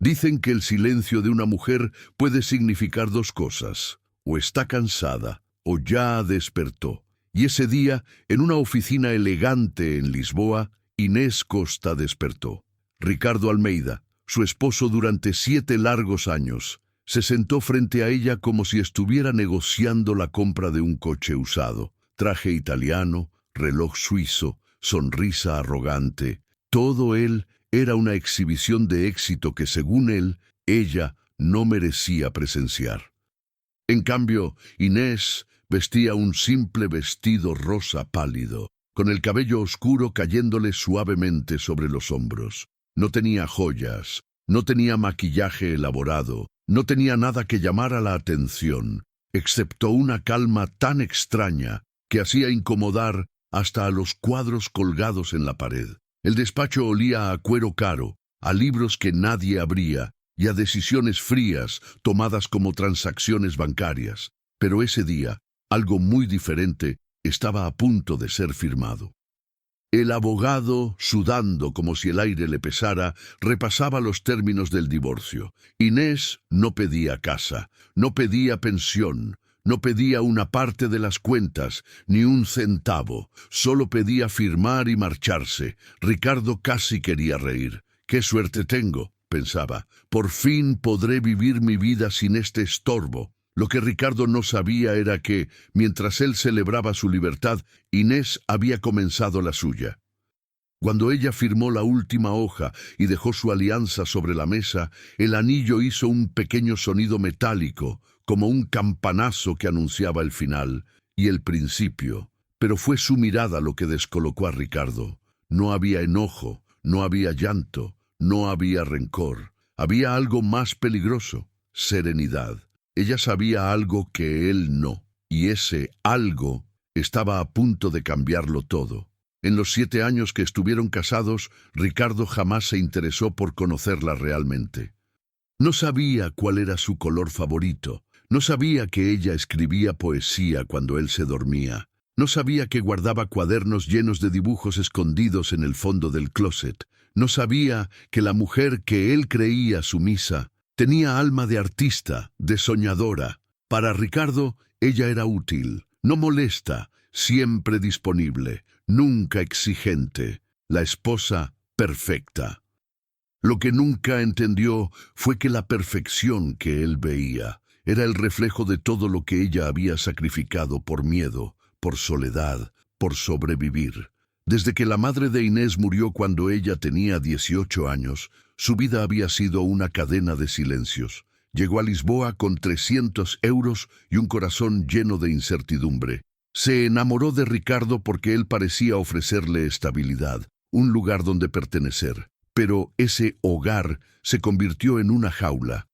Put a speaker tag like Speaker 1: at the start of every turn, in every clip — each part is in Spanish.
Speaker 1: Dicen que el silencio de una mujer puede significar dos cosas: o está cansada, o ya despertó. Y ese día, en una oficina elegante en Lisboa, Inés Costa despertó. Ricardo Almeida, su esposo durante 7 largos años, se sentó frente a ella como si estuviera negociando la compra de un coche usado. Traje italiano, reloj suizo, sonrisa arrogante. Todo él era una exhibición de éxito que, según él, ella no merecía presenciar. En cambio, Inés vestía un simple vestido rosa pálido, con el cabello oscuro cayéndole suavemente sobre los hombros. No tenía joyas, no tenía maquillaje elaborado, no tenía nada que llamara la atención, excepto una calma tan extraña que hacía incomodar hasta a los cuadros colgados en la pared. El despacho olía a cuero caro, a libros que nadie abría y a decisiones frías tomadas como transacciones bancarias. Pero ese día, algo muy diferente estaba a punto de ser firmado. El abogado, sudando como si el aire le pesara, repasaba los términos del divorcio. Inés no pedía casa, no pedía pensión, no pedía una parte de las cuentas, ni un centavo. Solo pedía firmar y marcharse. Ricardo casi quería reír. «¡Qué suerte tengo!», pensaba. «Por fin podré vivir mi vida sin este estorbo». Lo que Ricardo no sabía era que, mientras él celebraba su libertad, Inés había comenzado la suya. Cuando ella firmó la última hoja y dejó su alianza sobre la mesa, el anillo hizo un pequeño sonido metálico, como un campanazo que anunciaba el final y el principio. Pero fue su mirada lo que descolocó a Ricardo. No había enojo, no había llanto, no había rencor. Había algo más peligroso: serenidad. Ella sabía algo que él no, y ese algo estaba a punto de cambiarlo todo. En los 7 años que estuvieron casados, Ricardo jamás se interesó por conocerla realmente. No sabía cuál era su color favorito, no sabía que ella escribía poesía cuando él se dormía, no sabía que guardaba cuadernos llenos de dibujos escondidos en el fondo del closet, no sabía que la mujer que él creía sumisa tenía alma de artista, de soñadora. Para Ricardo, ella era útil, no molesta, siempre disponible, nunca exigente, la esposa perfecta. Lo que nunca entendió fue que la perfección que él veía era el reflejo de todo lo que ella había sacrificado por miedo, por soledad, por sobrevivir. Desde que la madre de Inés murió cuando ella tenía 18 años, su vida había sido una cadena de silencios. Llegó a Lisboa con 300 euros y un corazón lleno de incertidumbre. Se enamoró de Ricardo porque él parecía ofrecerle estabilidad, un lugar donde pertenecer. Pero ese hogar se convirtió en una jaula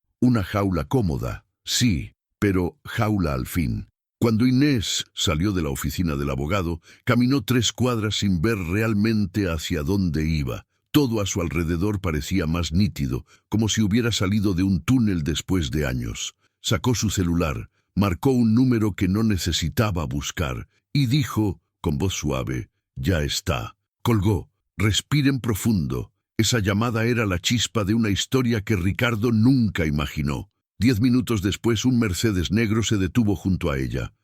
Speaker 1: cómoda, sí, pero jaula al fin. Cuando Inés salió de la oficina del abogado, caminó 3 cuadras sin ver realmente hacia dónde iba. Todo a su alrededor parecía más nítido, como si hubiera salido de un túnel después de años. Sacó su celular, marcó un número que no necesitaba buscar y dijo, con voz suave: «Ya está». Colgó. Respiren profundo. Esa llamada era la chispa de una historia que Ricardo nunca imaginó. 10 minutos después, un Mercedes negro se detuvo junto a ella.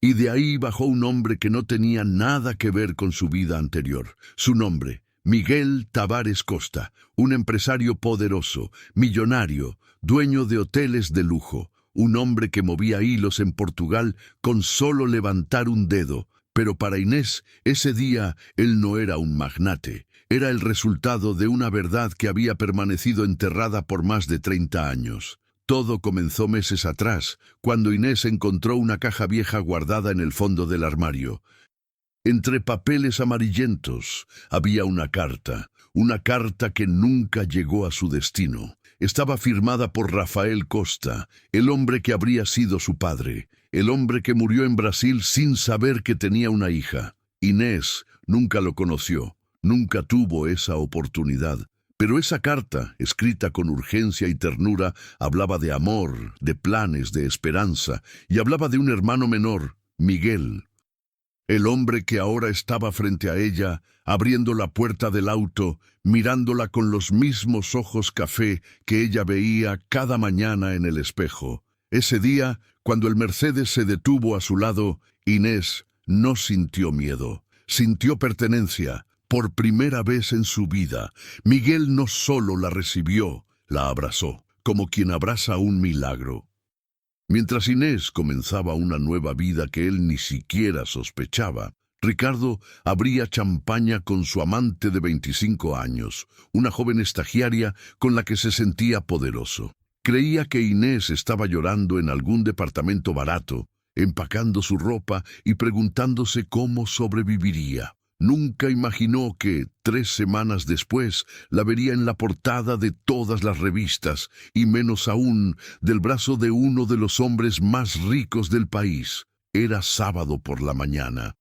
Speaker 1: Y de ahí bajó un hombre que no tenía nada que ver con su vida anterior. Su nombre: Miguel Tavares Costa, un empresario poderoso, millonario, dueño de hoteles de lujo, un hombre que movía hilos en Portugal con solo levantar un dedo. Pero para Inés, ese día, él no era un magnate, era el resultado de una verdad que había permanecido enterrada por más de 30 años. Todo comenzó meses atrás, cuando Inés encontró una caja vieja guardada en el fondo del armario. Entre papeles amarillentos había una carta que nunca llegó a su destino. Estaba firmada por Rafael Costa, el hombre que habría sido su padre, el hombre que murió en Brasil sin saber que tenía una hija. Inés nunca lo conoció, nunca tuvo esa oportunidad. Pero esa carta, escrita con urgencia y ternura, hablaba de amor, de planes, de esperanza, y hablaba de un hermano menor, Miguel. El hombre que ahora estaba frente a ella, abriendo la puerta del auto, mirándola con los mismos ojos café que ella veía cada mañana en el espejo. Ese día, cuando el Mercedes se detuvo a su lado, Inés no sintió miedo, sintió pertenencia. Por primera vez en su vida, Miguel no solo la recibió, la abrazó, como quien abraza un milagro. Mientras Inés comenzaba una nueva vida que él ni siquiera sospechaba, Ricardo abría champaña con su amante de 25 años, una joven estagiaria con la que se sentía poderoso. Creía que Inés estaba llorando en algún departamento barato, empacando su ropa y preguntándose cómo sobreviviría. Nunca imaginó que, 3 semanas después, la vería en la portada de todas las revistas, y menos aún del brazo de uno de los hombres más ricos del país. Era sábado por la mañana.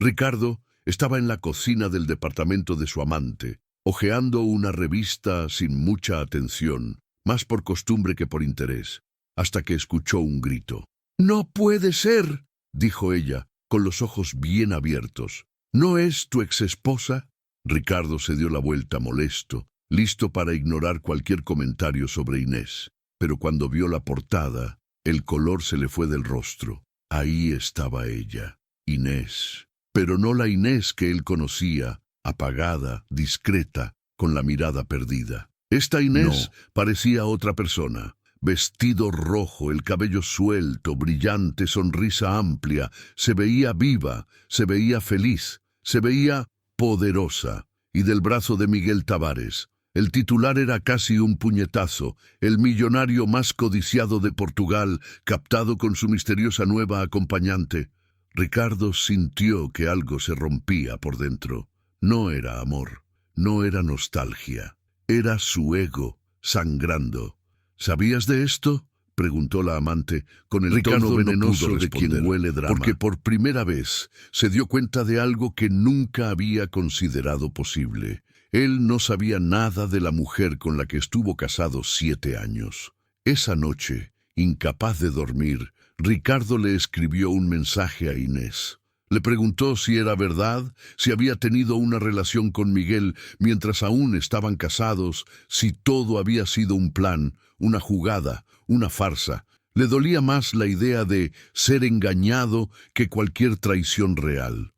Speaker 1: Ricardo estaba en la cocina del departamento de su amante, hojeando una revista sin mucha atención, más por costumbre que por interés, hasta que escuchó un grito. «¡No puede ser!», dijo ella, con los ojos bien abiertos. «¿No es tu exesposa?». Ricardo se dio la vuelta molesto, listo para ignorar cualquier comentario sobre Inés. Pero cuando vio la portada, el color se le fue del rostro. Ahí estaba ella, Inés. Pero no la Inés que él conocía, apagada, discreta, con la mirada perdida. Esta Inés parecía otra persona. Vestido rojo, el cabello suelto, brillante, sonrisa amplia. Se veía viva, se veía feliz. Se veía poderosa, y del brazo de Miguel Tavares. El titular era casi un puñetazo, el millonario más codiciado de Portugal, captado con su misteriosa nueva acompañante. Ricardo sintió que algo se rompía por dentro. No era amor, no era nostalgia, era su ego sangrando. «¿Sabías de esto?», preguntó la amante, con el tono venenoso de quien huele drama, porque por primera vez se dio cuenta de algo que nunca había considerado posible. Él no sabía nada de la mujer con la que estuvo casado 7 años. Esa noche, incapaz de dormir, Ricardo le escribió un mensaje a Inés. Le preguntó si era verdad, si había tenido una relación con Miguel mientras aún estaban casados, si todo había sido un plan, una jugada, una farsa. Le dolía más la idea de ser engañado que cualquier traición real.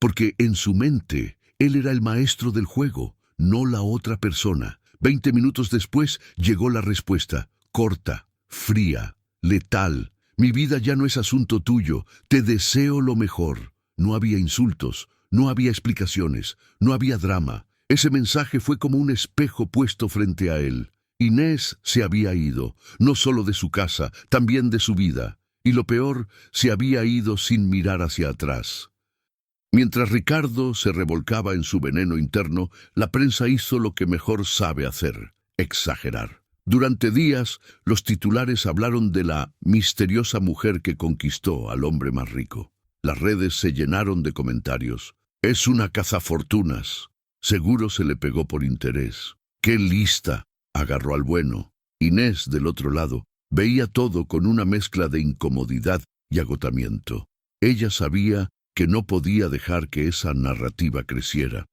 Speaker 1: Porque en su mente, él era el maestro del juego, no la otra persona. 20 minutos después llegó la respuesta, corta, fría, letal. «Mi vida ya no es asunto tuyo, te deseo lo mejor». No había insultos, no había explicaciones, no había drama. Ese mensaje fue como un espejo puesto frente a él. Inés se había ido, no solo de su casa, también de su vida. Y lo peor, se había ido sin mirar hacia atrás. Mientras Ricardo se revolcaba en su veneno interno, la prensa hizo lo que mejor sabe hacer, exagerar. Durante días, los titulares hablaron de la misteriosa mujer que conquistó al hombre más rico. Las redes se llenaron de comentarios. «Es una cazafortunas. Seguro se le pegó por interés. ¡Qué lista!», agarró al bueno. Inés, del otro lado, veía todo con una mezcla de incomodidad y agotamiento. Ella sabía que no podía dejar que esa narrativa creciera.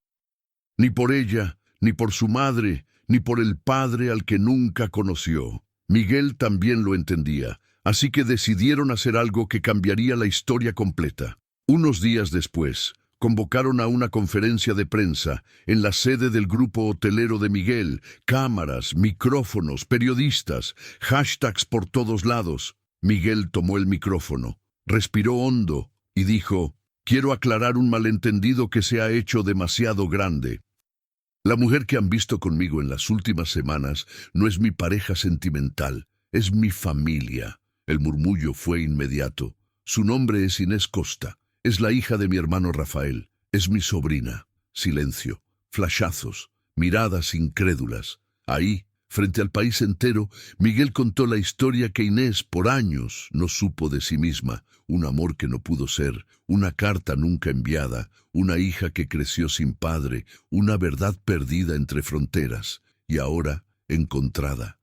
Speaker 1: Ni por ella, ni por su madre, ni por el padre al que nunca conoció. Miguel también lo entendía, así que decidieron hacer algo que cambiaría la historia completa. Unos días después, convocaron a una conferencia de prensa en la sede del grupo hotelero de Miguel. Cámaras, micrófonos, periodistas, hashtags por todos lados. Miguel tomó el micrófono, respiró hondo y dijo: «Quiero aclarar un malentendido que se ha hecho demasiado grande. La mujer que han visto conmigo en las últimas semanas no es mi pareja sentimental, es mi familia». El murmullo fue inmediato. «Su nombre es Inés Costa. Es la hija de mi hermano Rafael. Es mi sobrina». Silencio, flashazos, miradas incrédulas. Ahí, frente al país entero, Miguel contó la historia que Inés por años no supo de sí misma. Un amor que no pudo ser, una carta nunca enviada, una hija que creció sin padre, una verdad perdida entre fronteras y ahora encontrada.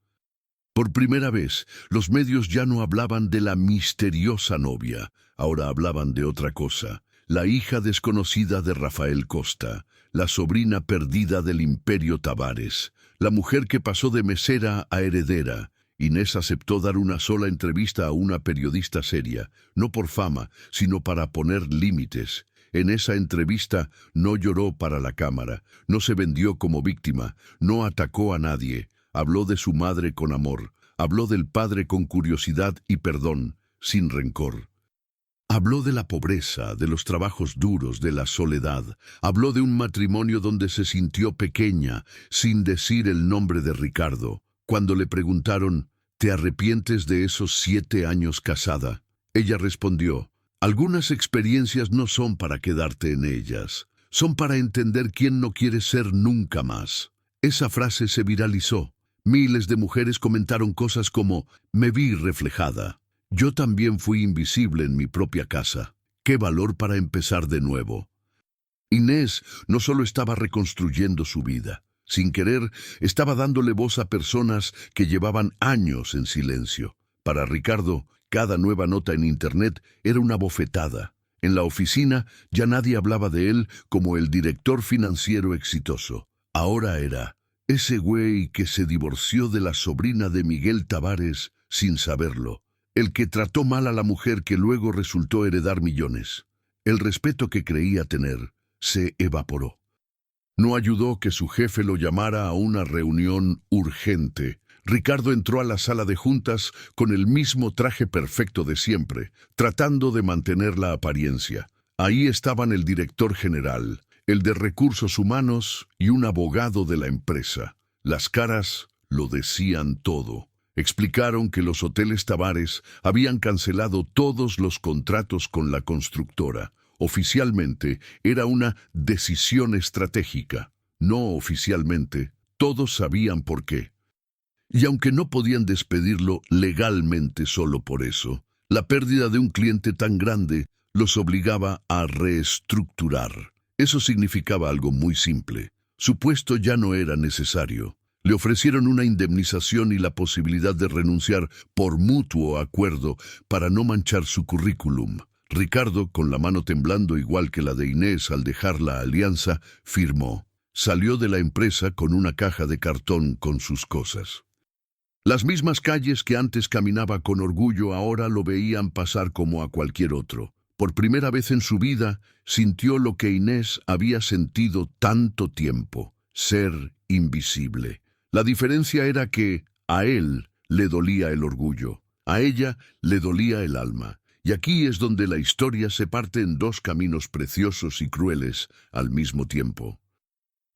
Speaker 1: Por primera vez, los medios ya no hablaban de la misteriosa novia, ahora hablaban de otra cosa. la hija desconocida de Rafael Costa, la sobrina perdida del Imperio Tavares, la mujer que pasó de mesera a heredera. Inés aceptó dar una sola entrevista a una periodista seria, no por fama, sino para poner límites. En esa entrevista no lloró para la cámara, no se vendió como víctima, no atacó a nadie, habló de su madre con amor, habló del padre con curiosidad y perdón, sin rencor. Habló de la pobreza, de los trabajos duros, de la soledad. Habló de un matrimonio donde se sintió pequeña, sin decir el nombre de Ricardo. Cuando le preguntaron, ¿te arrepientes de esos 7 años casada? Ella respondió, algunas experiencias no son para quedarte en ellas, son para entender quién no quiere ser nunca más. Esa frase se viralizó. Miles de mujeres comentaron cosas como, me vi reflejada. Yo también fui invisible en mi propia casa. ¡Qué valor para empezar de nuevo! Inés no solo estaba reconstruyendo su vida. Sin querer, estaba dándole voz a personas que llevaban años en silencio. Para Ricardo, cada nueva nota en Internet era una bofetada. En la oficina ya nadie hablaba de él como el director financiero exitoso. Ahora era ese güey que se divorció de la sobrina de Miguel Tavares sin saberlo. El que trató mal a la mujer que luego resultó heredar millones. El respeto que creía tener se evaporó. No ayudó que su jefe lo llamara a una reunión urgente. Ricardo entró a la sala de juntas con el mismo traje perfecto de siempre, tratando de mantener la apariencia. Ahí estaban el director general, el de recursos humanos y un abogado de la empresa. Las caras lo decían todo. Explicaron que los hoteles Tavares habían cancelado todos los contratos con la constructora. Oficialmente era una decisión estratégica. No oficialmente, todos sabían por qué. Y aunque no podían despedirlo legalmente solo por eso, la pérdida de un cliente tan grande los obligaba a reestructurar. Eso significaba algo muy simple. Su puesto ya no era necesario. Le ofrecieron una indemnización y la posibilidad de renunciar por mutuo acuerdo para no manchar su currículum. Ricardo, con la mano temblando igual que la de Inés al dejar la alianza, firmó. Salió de la empresa con una caja de cartón con sus cosas. Las mismas calles que antes caminaba con orgullo ahora lo veían pasar como a cualquier otro. Por primera vez en su vida, sintió lo que Inés había sentido tanto tiempo, ser invisible. La diferencia era que a él le dolía el orgullo, a ella le dolía el alma. Y aquí es donde la historia se parte en dos caminos preciosos y crueles al mismo tiempo.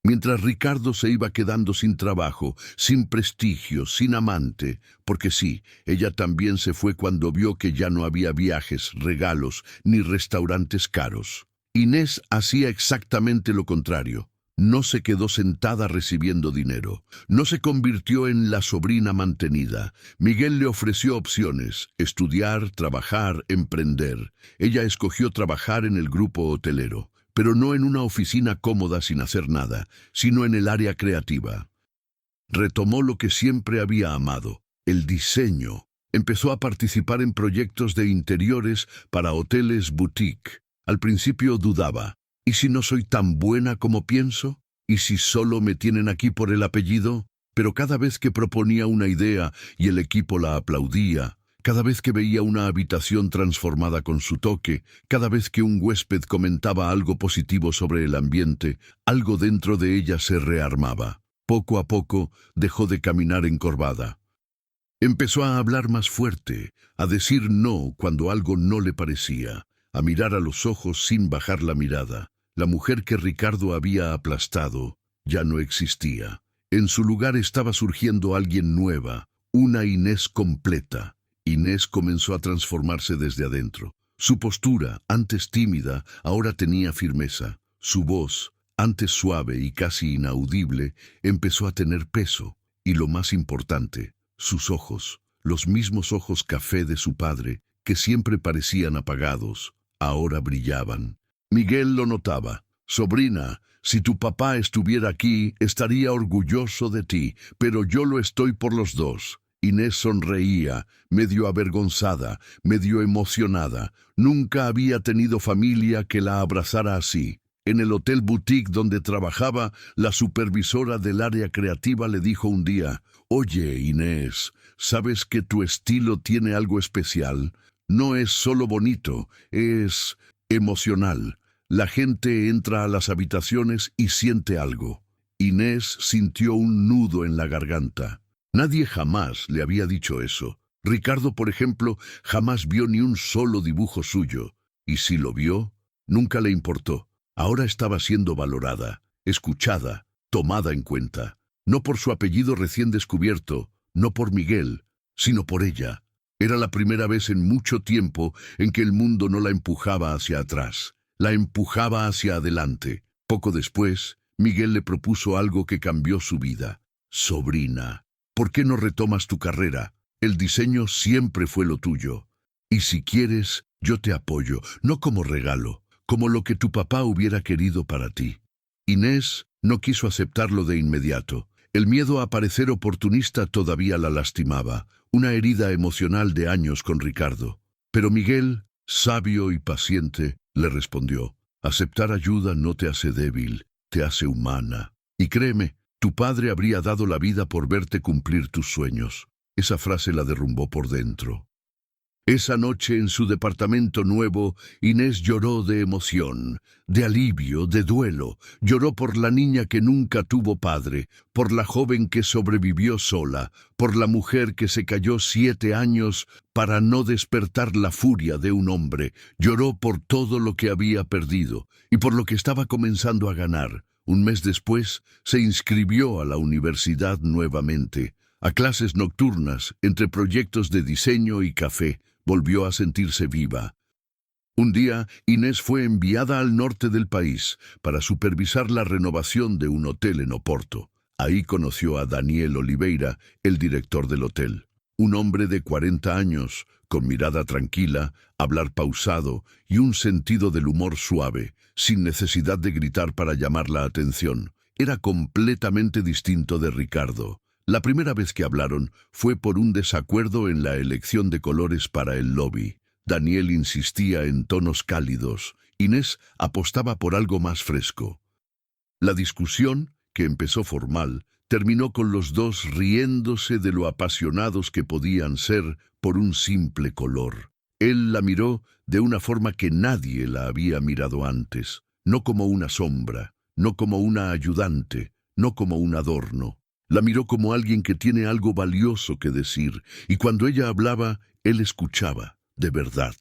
Speaker 1: Mientras Ricardo se iba quedando sin trabajo, sin prestigio, sin amante, porque sí, ella también se fue cuando vio que ya no había viajes, regalos, ni restaurantes caros. Inés hacía exactamente lo contrario. No se quedó sentada recibiendo dinero. No se convirtió en la sobrina mantenida. Miguel le ofreció opciones: estudiar, trabajar, emprender. Ella escogió trabajar en el grupo hotelero, pero no en una oficina cómoda sin hacer nada, sino en el área creativa. Retomó lo que siempre había amado, el diseño. Empezó a participar en proyectos de interiores para hoteles boutique. Al principio dudaba. ¿Y si no soy tan buena como pienso? ¿Y si solo me tienen aquí por el apellido? Pero cada vez que proponía una idea y el equipo la aplaudía, cada vez que veía una habitación transformada con su toque, cada vez que un huésped comentaba algo positivo sobre el ambiente, algo dentro de ella se rearmaba. Poco a poco dejó de caminar encorvada. Empezó a hablar más fuerte, a decir no cuando algo no le parecía, a mirar a los ojos sin bajar la mirada. La mujer que Ricardo había aplastado ya no existía. En su lugar estaba surgiendo alguien nueva, una Inés completa. Inés comenzó a transformarse desde adentro. Su postura, antes tímida, ahora tenía firmeza. Su voz, antes suave y casi inaudible, empezó a tener peso. Y lo más importante, sus ojos, los mismos ojos café de su padre, que siempre parecían apagados, ahora brillaban. Miguel lo notaba. Sobrina, si tu papá estuviera aquí, estaría orgulloso de ti, pero yo lo estoy por los dos. Inés sonreía, medio avergonzada, medio emocionada. Nunca había tenido familia que la abrazara así. En el hotel boutique donde trabajaba, la supervisora del área creativa le dijo un día: «Oye, Inés, ¿sabes que tu estilo tiene algo especial? No es solo bonito, es emocional. La gente entra a las habitaciones y siente algo». Inés sintió un nudo en la garganta. Nadie jamás le había dicho eso. Ricardo, por ejemplo, jamás vio ni un solo dibujo suyo. Y si lo vio, nunca le importó. Ahora estaba siendo valorada, escuchada, tomada en cuenta. No por su apellido recién descubierto, no por Miguel, sino por ella. Era la primera vez en mucho tiempo en que el mundo no la empujaba hacia atrás, la empujaba hacia adelante. Poco después, Miguel le propuso algo que cambió su vida. «Sobrina, ¿por qué no retomas tu carrera? El diseño siempre fue lo tuyo. Y si quieres, yo te apoyo, no como regalo, como lo que tu papá hubiera querido para ti». Inés no quiso aceptarlo de inmediato. El miedo a parecer oportunista todavía la lastimaba, una herida emocional de años con Ricardo. Pero Miguel, sabio y paciente, le respondió: «Aceptar ayuda no te hace débil, te hace humana. Y créeme, tu padre habría dado la vida por verte cumplir tus sueños». Esa frase la derrumbó por dentro. Esa noche en su departamento nuevo, Inés lloró de emoción, de alivio, de duelo. Lloró por la niña que nunca tuvo padre, por la joven que sobrevivió sola, por la mujer que se cayó 7 años para no despertar la furia de un hombre. Lloró por todo lo que había perdido y por lo que estaba comenzando a ganar. Un mes después, se inscribió a la universidad nuevamente, a clases nocturnas, entre proyectos de diseño y café. Volvió a sentirse viva. Un día, Inés fue enviada al norte del país para supervisar la renovación de un hotel en Oporto. Ahí conoció a Daniel Oliveira, el director del hotel. Un hombre de 40 años, con mirada tranquila, hablar pausado y un sentido del humor suave, sin necesidad de gritar para llamar la atención. Era completamente distinto de Ricardo. La primera vez que hablaron fue por un desacuerdo en la elección de colores para el lobby. Daniel insistía en tonos cálidos. Inés apostaba por algo más fresco. La discusión, que empezó formal, terminó con los dos riéndose de lo apasionados que podían ser por un simple color. Él la miró de una forma que nadie la había mirado antes, no como una sombra, no como una ayudante, no como un adorno. La miró como alguien que tiene algo valioso que decir, y cuando ella hablaba, él escuchaba, de verdad.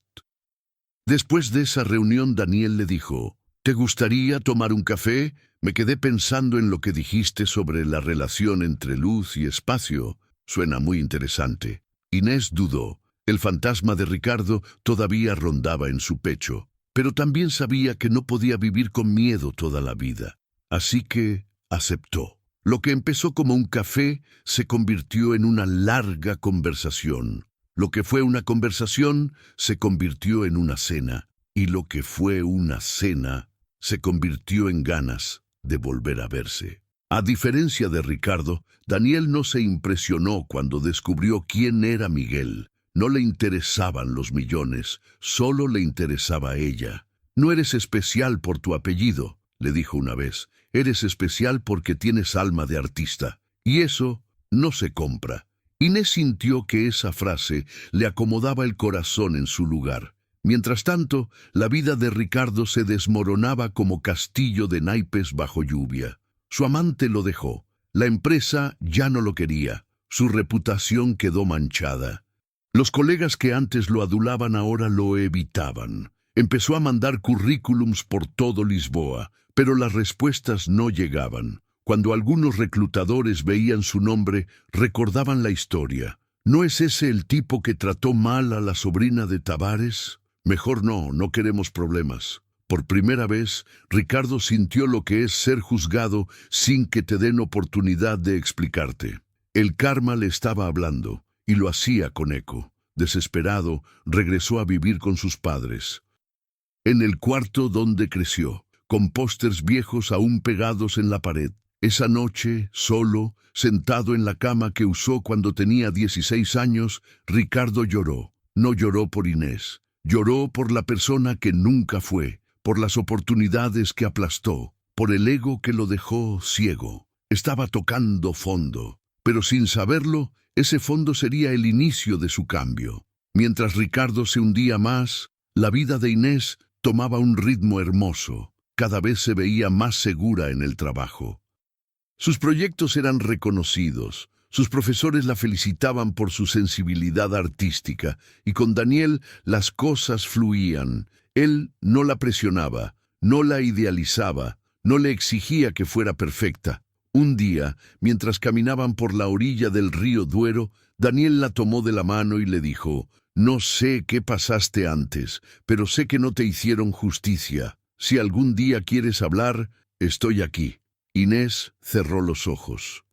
Speaker 1: Después de esa reunión, Daniel le dijo: «¿Te gustaría tomar un café? Me quedé pensando en lo que dijiste sobre la relación entre luz y espacio. Suena muy interesante». Inés dudó. El fantasma de Ricardo todavía rondaba en su pecho, pero también sabía que no podía vivir con miedo toda la vida. Así que aceptó. Lo que empezó como un café se convirtió en una larga conversación. Lo que fue una conversación se convirtió en una cena. Y lo que fue una cena se convirtió en ganas de volver a verse. A diferencia de Ricardo, Daniel no se impresionó cuando descubrió quién era Miguel. No le interesaban los millones, solo le interesaba ella. «No eres especial por tu apellido», le dijo una vez. «Eres especial porque tienes alma de artista. Y eso no se compra». Inés sintió que esa frase le acomodaba el corazón en su lugar. Mientras tanto, la vida de Ricardo se desmoronaba como castillo de naipes bajo lluvia. Su amante lo dejó. La empresa ya no lo quería. Su reputación quedó manchada. Los colegas que antes lo adulaban ahora lo evitaban. Empezó a mandar currículums por todo Lisboa, pero las respuestas no llegaban. Cuando algunos reclutadores veían su nombre, recordaban la historia. ¿No es ese el tipo que trató mal a la sobrina de Tavares? Mejor no queremos problemas. Por primera vez, Ricardo sintió lo que es ser juzgado sin que te den oportunidad de explicarte. El karma le estaba hablando, y lo hacía con eco. Desesperado, regresó a vivir con sus padres. En el cuarto donde creció, con pósters viejos aún pegados en la pared, Esa noche, solo, sentado en la cama que usó cuando tenía 16 años, Ricardo lloró. No lloró por Inés, lloró por la persona que nunca fue, por las oportunidades que aplastó, por el ego que lo dejó ciego. Estaba tocando fondo, pero sin saberlo, ese fondo sería el inicio de su cambio. Mientras Ricardo se hundía más, la vida de Inés tomaba un ritmo hermoso. Cada vez se veía más segura en el trabajo. Sus proyectos eran reconocidos, sus profesores la felicitaban por su sensibilidad artística, y con Daniel las cosas fluían. Él no la presionaba, no la idealizaba, no le exigía que fuera perfecta. Un día, mientras caminaban por la orilla del río Duero, Daniel la tomó de la mano y le dijo: «No sé qué pasaste antes, pero sé que no te hicieron justicia. Si algún día quieres hablar, estoy aquí». Inés cerró los ojos.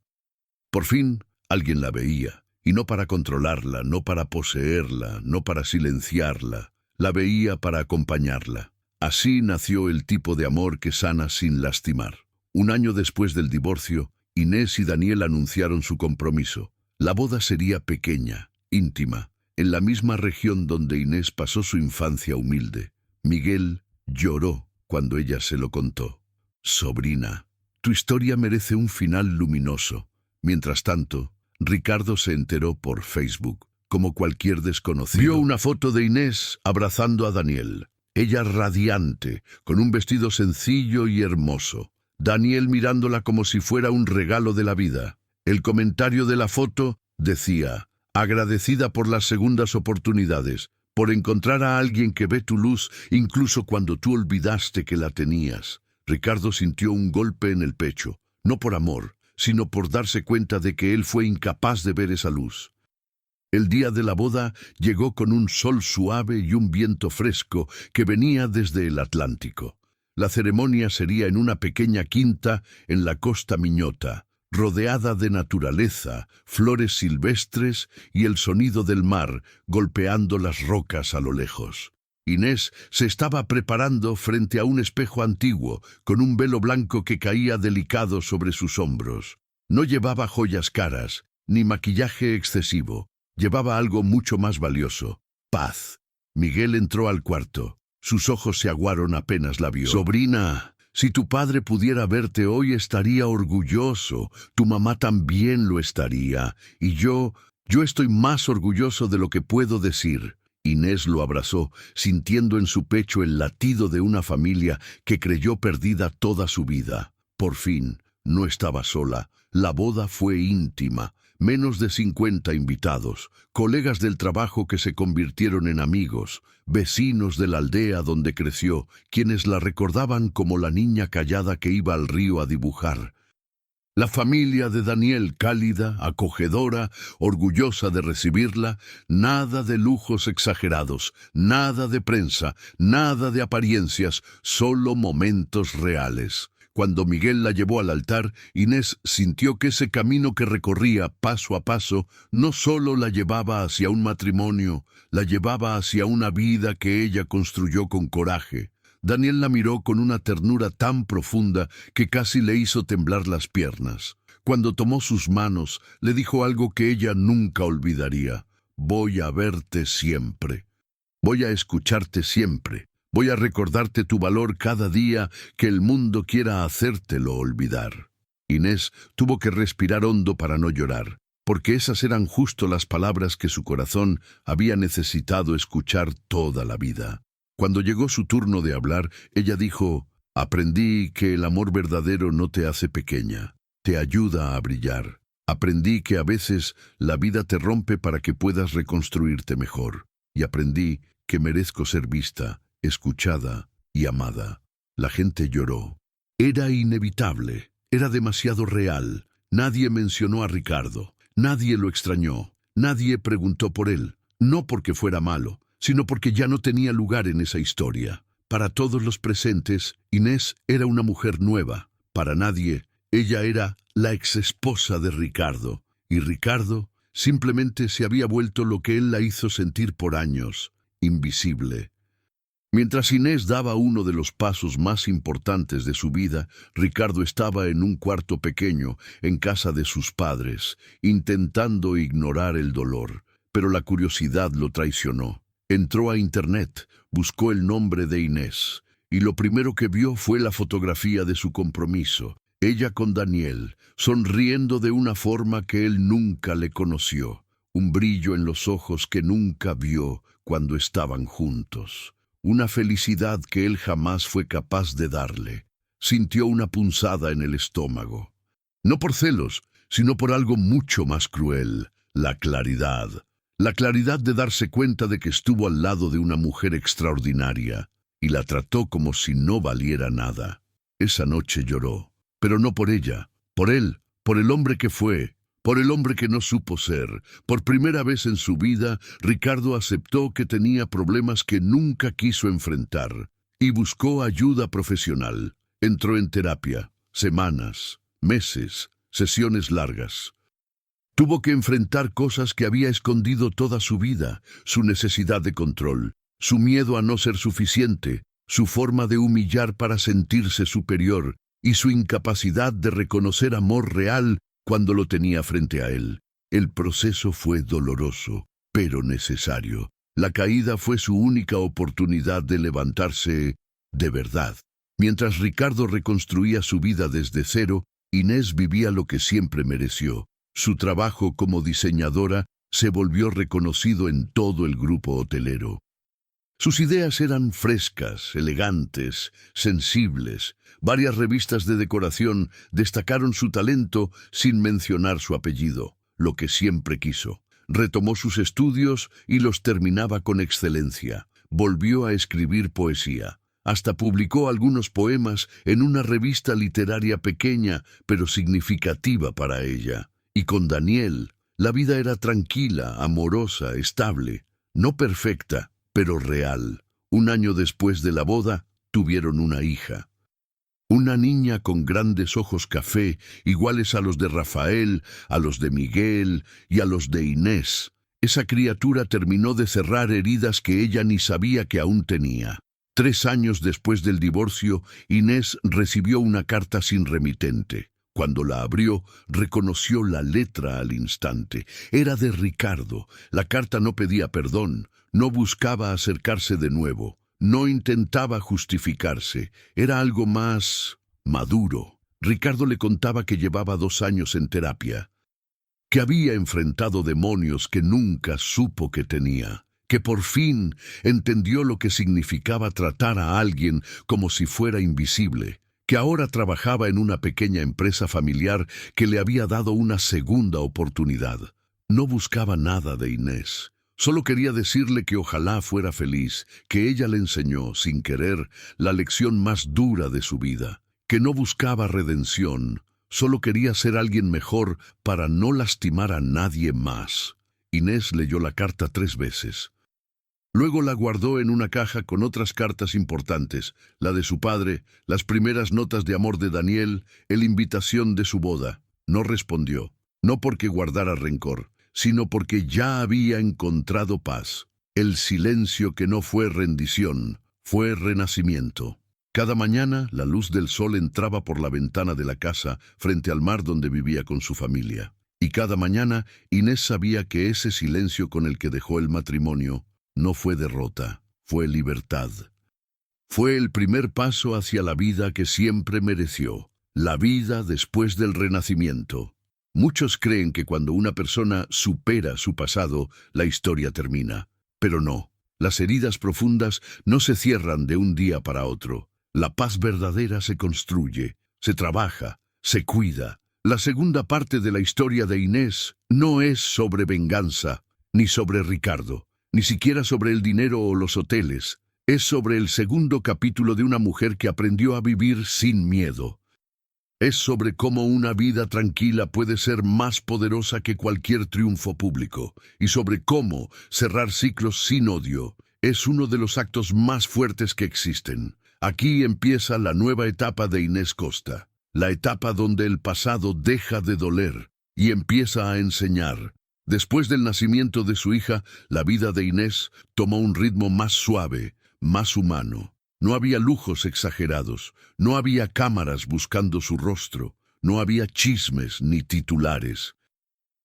Speaker 1: Por fin, alguien la veía, y no para controlarla, no para poseerla, no para silenciarla. La veía para acompañarla. Así nació el tipo de amor que sana sin lastimar. Un año después del divorcio, Inés y Daniel anunciaron su compromiso. La boda sería pequeña, íntima, en la misma región donde Inés pasó su infancia humilde. Miguel lloró cuando ella se lo contó. «Sobrina, tu historia merece un final luminoso». Mientras tanto, Ricardo se enteró por Facebook, como cualquier desconocido. Vio una foto de Inés abrazando a Daniel. Ella radiante, con un vestido sencillo y hermoso. Daniel mirándola como si fuera un regalo de la vida. El comentario de la foto decía: «Agradecida por las segundas oportunidades, por encontrar a alguien que ve tu luz incluso cuando tú olvidaste que la tenías». Ricardo sintió un golpe en el pecho, no por amor, sino por darse cuenta de que él fue incapaz de ver esa luz. El día de la boda llegó con un sol suave y un viento fresco que venía desde el Atlántico. La ceremonia sería en una pequeña quinta en la Costa Miñota, rodeada de naturaleza, flores silvestres y el sonido del mar golpeando las rocas a lo lejos. Inés se estaba preparando frente a un espejo antiguo, con un velo blanco que caía delicado sobre sus hombros. No llevaba joyas caras, ni maquillaje excesivo. Llevaba algo mucho más valioso: paz. Miguel entró al cuarto. Sus ojos se aguaron apenas la vio. «Sobrina, si tu padre pudiera verte hoy estaría orgulloso. Tu mamá también lo estaría. Y yo estoy más orgulloso de lo que puedo decir». Inés lo abrazó, sintiendo en su pecho el latido de una familia que creyó perdida toda su vida. Por fin, no estaba sola. La boda fue íntima. Menos de 50 invitados, colegas del trabajo que se convirtieron en amigos, vecinos de la aldea donde creció, quienes la recordaban como la niña callada que iba al río a dibujar. La familia de Daniel, cálida, acogedora, orgullosa de recibirla, nada de lujos exagerados, nada de prensa, nada de apariencias, solo momentos reales. Cuando Miguel la llevó al altar, Inés sintió que ese camino que recorría paso a paso no solo la llevaba hacia un matrimonio, la llevaba hacia una vida que ella construyó con coraje. Daniel la miró con una ternura tan profunda que casi le hizo temblar las piernas. Cuando tomó sus manos, le dijo algo que ella nunca olvidaría: «Voy a verte siempre. Voy a escucharte siempre. Voy a recordarte tu valor cada día que el mundo quiera hacértelo olvidar». Inés tuvo que respirar hondo para no llorar, porque esas eran justo las palabras que su corazón había necesitado escuchar toda la vida. Cuando llegó su turno de hablar, ella dijo: «Aprendí que el amor verdadero no te hace pequeña, te ayuda a brillar. Aprendí que a veces la vida te rompe para que puedas reconstruirte mejor. Y aprendí que merezco ser vista, escuchada y amada». La gente lloró. Era inevitable, era demasiado real. Nadie mencionó a Ricardo, nadie lo extrañó, nadie preguntó por él, no porque fuera malo, sino porque ya no tenía lugar en esa historia. Para todos los presentes, Inés era una mujer nueva. Para nadie, ella era la exesposa de Ricardo. Y Ricardo simplemente se había vuelto lo que él la hizo sentir por años: invisible. Mientras Inés daba uno de los pasos más importantes de su vida, Ricardo estaba en un cuarto pequeño, en casa de sus padres, intentando ignorar el dolor. Pero la curiosidad lo traicionó. Entró a internet, buscó el nombre de Inés, y lo primero que vio fue la fotografía de su compromiso, ella con Daniel, sonriendo de una forma que él nunca le conoció, un brillo en los ojos que nunca vio cuando estaban juntos. Una felicidad que él jamás fue capaz de darle. Sintió una punzada en el estómago. No por celos, sino por algo mucho más cruel, la claridad. La claridad de darse cuenta de que estuvo al lado de una mujer extraordinaria, y la trató como si no valiera nada. Esa noche lloró, pero no por ella, por él, por el hombre que fue, por el hombre que no supo ser. Por primera vez en su vida, Ricardo aceptó que tenía problemas que nunca quiso enfrentar y buscó ayuda profesional. Entró en terapia, semanas, meses, sesiones largas. Tuvo que enfrentar cosas que había escondido toda su vida, su necesidad de control, su miedo a no ser suficiente, su forma de humillar para sentirse superior y su incapacidad de reconocer amor real cuando lo tenía frente a él. El proceso fue doloroso, pero necesario. La caída fue su única oportunidad de levantarse de verdad. Mientras Ricardo reconstruía su vida desde cero, Inés vivía lo que siempre mereció. Su trabajo como diseñadora se volvió reconocido en todo el grupo hotelero. Sus ideas eran frescas, elegantes, sensibles. Varias revistas de decoración destacaron su talento sin mencionar su apellido, lo que siempre quiso. Retomó sus estudios y los terminaba con excelencia. Volvió a escribir poesía. Hasta publicó algunos poemas en una revista literaria pequeña, pero significativa para ella. Y con Daniel, la vida era tranquila, amorosa, estable, no perfecta, pero real. Un año después de la boda, tuvieron una hija. Una niña con grandes ojos café, iguales a los de Rafael, a los de Miguel y a los de Inés. Esa criatura terminó de cerrar heridas que ella ni sabía que aún tenía. 3 años después del divorcio, Inés recibió una carta sin remitente. Cuando la abrió, reconoció la letra al instante. Era de Ricardo. La carta no pedía perdón, no buscaba acercarse de nuevo, no intentaba justificarse. Era algo más maduro. Ricardo le contaba que llevaba 2 años en terapia, que había enfrentado demonios que nunca supo que tenía, que por fin entendió lo que significaba tratar a alguien como si fuera invisible, que ahora trabajaba en una pequeña empresa familiar que le había dado una segunda oportunidad. No buscaba nada de Inés. Solo quería decirle que ojalá fuera feliz, que ella le enseñó, sin querer, la lección más dura de su vida, que no buscaba redención, solo quería ser alguien mejor para no lastimar a nadie más. Inés leyó la carta 3 veces. Luego la guardó en una caja con otras cartas importantes, la de su padre, las primeras notas de amor de Daniel, la invitación de su boda. No respondió, no porque guardara rencor, sino porque ya había encontrado paz. El silencio que no fue rendición, fue renacimiento. Cada mañana la luz del sol entraba por la ventana de la casa frente al mar donde vivía con su familia. Y cada mañana Inés sabía que ese silencio con el que dejó el matrimonio no fue derrota, fue libertad. Fue el primer paso hacia la vida que siempre mereció, la vida después del renacimiento. Muchos creen que cuando una persona supera su pasado, la historia termina. Pero no, las heridas profundas no se cierran de un día para otro. La paz verdadera se construye, se trabaja, se cuida. La segunda parte de la historia de Inés no es sobre venganza, ni sobre Ricardo, ni siquiera sobre el dinero o los hoteles. Es sobre el segundo capítulo de una mujer que aprendió a vivir sin miedo. Es sobre cómo una vida tranquila puede ser más poderosa que cualquier triunfo público, y sobre cómo cerrar ciclos sin odio es uno de los actos más fuertes que existen. Aquí empieza la nueva etapa de Inés Costa, la etapa donde el pasado deja de doler y empieza a enseñar. Después del nacimiento de su hija, la vida de Inés tomó un ritmo más suave, más humano. No había lujos exagerados, no había cámaras buscando su rostro, no había chismes ni titulares.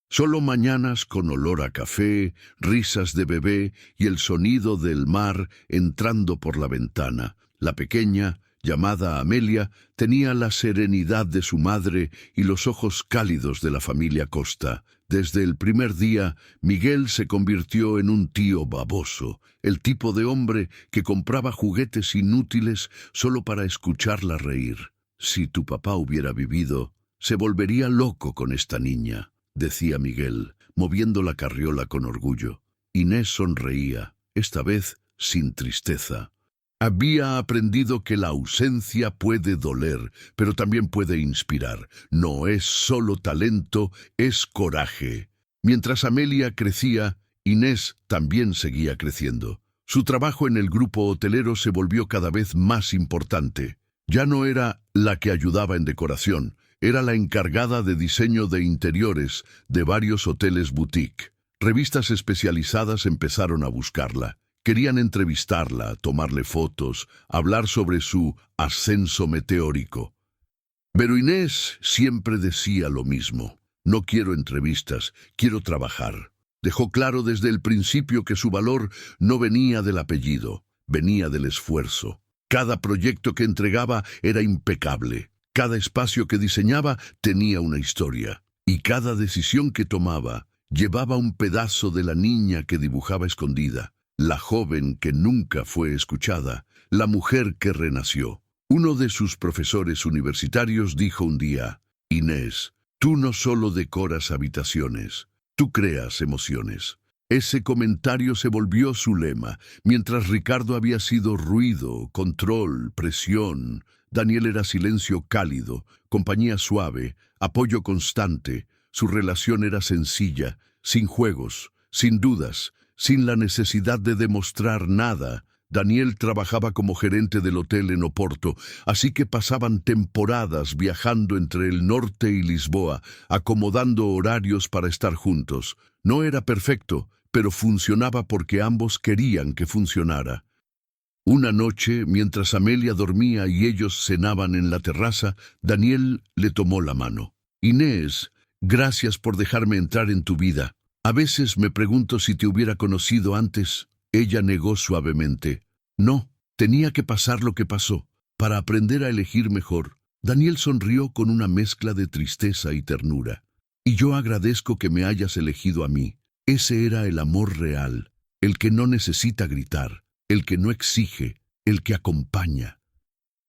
Speaker 1: Solo mañanas con olor a café, risas de bebé y el sonido del mar entrando por la ventana. La pequeña, llamada Amelia, tenía la serenidad de su madre y los ojos cálidos de la familia Costa. Desde el primer día, Miguel se convirtió en un tío baboso, el tipo de hombre que compraba juguetes inútiles solo para escucharla reír. Si tu papá hubiera vivido, se volvería loco con esta niña, decía Miguel, moviendo la carriola con orgullo. Inés sonreía, esta vez sin tristeza. Había aprendido que la ausencia puede doler, pero también puede inspirar. No es solo talento, es coraje. Mientras Amelia crecía, Inés también seguía creciendo. Su trabajo en el grupo hotelero se volvió cada vez más importante. Ya no era la que ayudaba en decoración, era la encargada de diseño de interiores de varios hoteles boutique. Revistas especializadas empezaron a buscarla. Querían entrevistarla, tomarle fotos, hablar sobre su ascenso meteórico. Pero Inés siempre decía lo mismo. No quiero entrevistas, quiero trabajar. Dejó claro desde el principio que su valor no venía del apellido, venía del esfuerzo. Cada proyecto que entregaba era impecable. Cada espacio que diseñaba tenía una historia. Y cada decisión que tomaba llevaba un pedazo de la niña que dibujaba escondida. La joven que nunca fue escuchada, la mujer que renació. Uno de sus profesores universitarios dijo un día: Inés, tú no solo decoras habitaciones, tú creas emociones. Ese comentario se volvió su lema. Mientras Ricardo había sido ruido, control, presión, Daniel era silencio cálido, compañía suave, apoyo constante. Su relación era sencilla, sin juegos, sin dudas, sin la necesidad de demostrar nada. Daniel trabajaba como gerente del hotel en Oporto, así que pasaban temporadas viajando entre el norte y Lisboa, acomodando horarios para estar juntos. No era perfecto, pero funcionaba porque ambos querían que funcionara. Una noche, mientras Amelia dormía y ellos cenaban en la terraza, Daniel le tomó la mano. Inés, gracias por dejarme entrar en tu vida. A veces me pregunto si te hubiera conocido antes. Ella negó suavemente. No, tenía que pasar lo que pasó, para aprender a elegir mejor. Daniel sonrió con una mezcla de tristeza y ternura. Y yo agradezco que me hayas elegido a mí. Ese era el amor real, el que no necesita gritar, el que no exige, el que acompaña.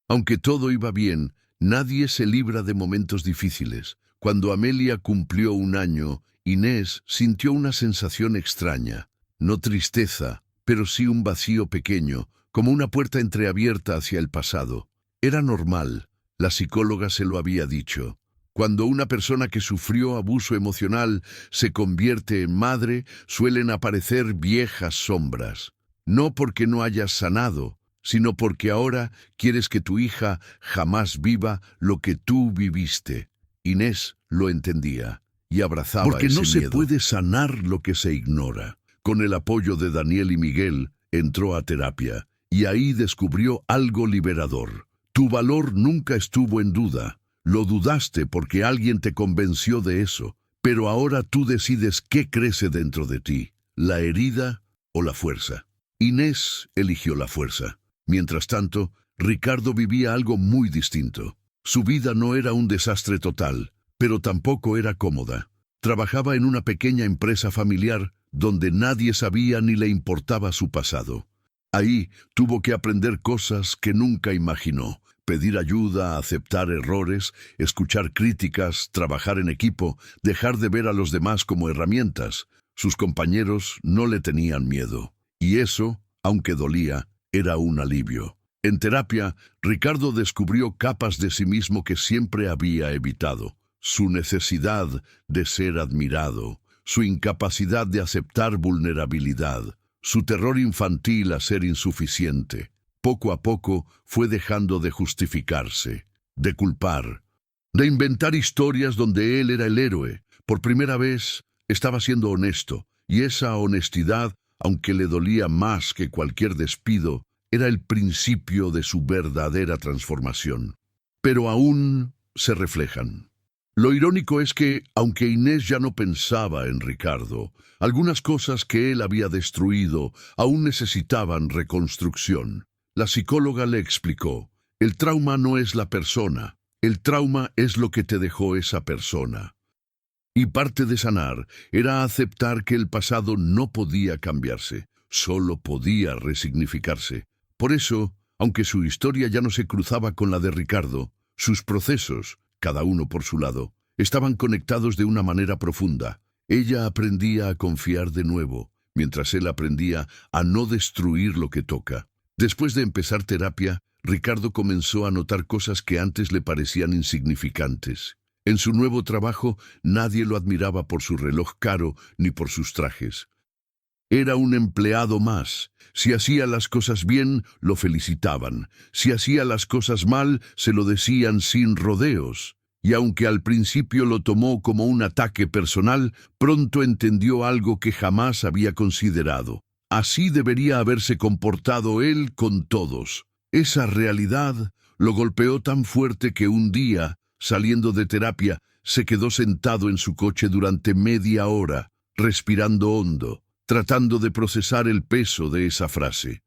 Speaker 1: Aunque todo iba bien, nadie se libra de momentos difíciles. Cuando Amelia cumplió 1 año, Inés sintió una sensación extraña, no tristeza, pero sí un vacío pequeño, como una puerta entreabierta hacia el pasado. Era normal, la psicóloga se lo había dicho. Cuando una persona que sufrió abuso emocional se convierte en madre, suelen aparecer viejas sombras. No porque no hayas sanado, sino porque ahora quieres que tu hija jamás viva lo que tú viviste. Inés lo entendía y abrazaba ese miedo. Porque no se puede sanar lo que se ignora. Con el apoyo de Daniel y Miguel, entró a terapia y ahí descubrió algo liberador. Tu valor nunca estuvo en duda. Lo dudaste porque alguien te convenció de eso, pero ahora tú decides qué crece dentro de ti, la herida o la fuerza. Inés eligió la fuerza. Mientras tanto, Ricardo vivía algo muy distinto. Su vida no era un desastre total, pero tampoco era cómoda. Trabajaba en una pequeña empresa familiar donde nadie sabía ni le importaba su pasado. Ahí tuvo que aprender cosas que nunca imaginó. Pedir ayuda, aceptar errores, escuchar críticas, trabajar en equipo, dejar de ver a los demás como herramientas. Sus compañeros no le tenían miedo. Y eso, aunque dolía, era un alivio. En terapia, Ricardo descubrió capas de sí mismo que siempre había evitado. Su necesidad de ser admirado, su incapacidad de aceptar vulnerabilidad, su terror infantil a ser insuficiente. Poco a poco fue dejando de justificarse, de culpar, de inventar historias donde él era el héroe. Por primera vez estaba siendo honesto, y esa honestidad, aunque le dolía más que cualquier despido, Era el principio de su verdadera transformación. Pero aún se reflejan. Lo irónico es que, aunque Inés ya no pensaba en Ricardo, algunas cosas que él había destruido aún necesitaban reconstrucción. La psicóloga le explicó: el trauma no es la persona, el trauma es lo que te dejó esa persona. Y parte de sanar era aceptar que el pasado no podía cambiarse, solo podía resignificarse. Por eso, aunque su historia ya no se cruzaba con la de Ricardo, sus procesos, cada uno por su lado, estaban conectados de una manera profunda. Ella aprendía a confiar de nuevo, mientras él aprendía a no destruir lo que toca. Después de empezar terapia, Ricardo comenzó a notar cosas que antes le parecían insignificantes. En su nuevo trabajo, nadie lo admiraba por su reloj caro ni por sus trajes. Era un empleado más. Si hacía las cosas bien, lo felicitaban. Si hacía las cosas mal, se lo decían sin rodeos. Y aunque al principio lo tomó como un ataque personal, pronto entendió algo que jamás había considerado. Así debería haberse comportado él con todos. Esa realidad lo golpeó tan fuerte que un día, saliendo de terapia, se quedó sentado en su coche durante media hora, respirando hondo, tratando de procesar el peso de esa frase.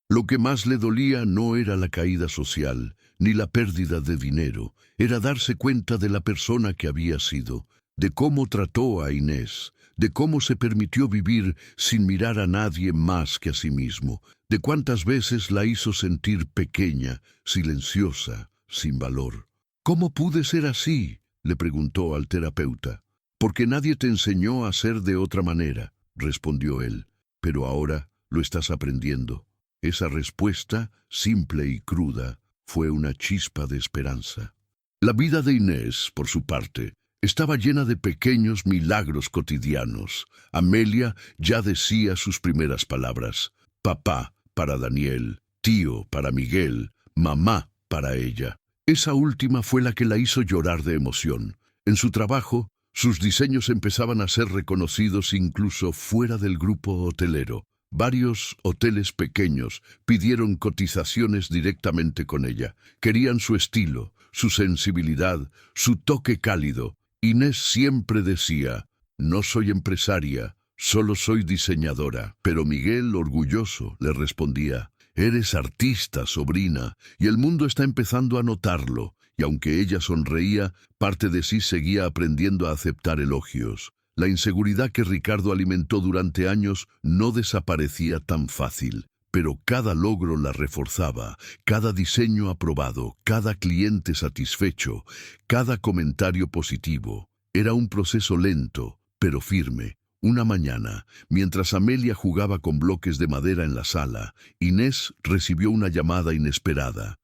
Speaker 1: Lo que más le dolía no era la caída social, ni la pérdida de dinero, era darse cuenta de la persona que había sido, de cómo trató a Inés, de cómo se permitió vivir sin mirar a nadie más que a sí mismo, de cuántas veces la hizo sentir pequeña, silenciosa, sin valor. ¿Cómo pude ser así?, le preguntó al terapeuta. Porque nadie te enseñó a ser de otra manera, respondió él, pero ahora lo estás aprendiendo. Esa respuesta, simple y cruda, fue una chispa de esperanza. La vida de Inés, por su parte, estaba llena de pequeños milagros cotidianos. Amelia ya decía sus primeras palabras: papá para Daniel, tío para Miguel, mamá para ella. Esa última fue la que la hizo llorar de emoción. En su trabajo, sus diseños empezaban a ser reconocidos incluso fuera del grupo hotelero. Varios hoteles pequeños pidieron cotizaciones directamente con ella. Querían su estilo, su sensibilidad, su toque cálido. Inés siempre decía: no soy empresaria, solo soy diseñadora. Pero Miguel, orgulloso, le respondía: eres artista, sobrina, y el mundo está empezando a notarlo. Y aunque ella sonreía, parte de sí seguía aprendiendo a aceptar elogios. La inseguridad que Ricardo alimentó durante años no desaparecía tan fácil, pero cada logro la reforzaba, cada diseño aprobado, cada cliente satisfecho, cada comentario positivo. Era un proceso lento, pero firme. Una mañana, mientras Amelia jugaba con bloques de madera en la sala, Inés recibió una llamada inesperada.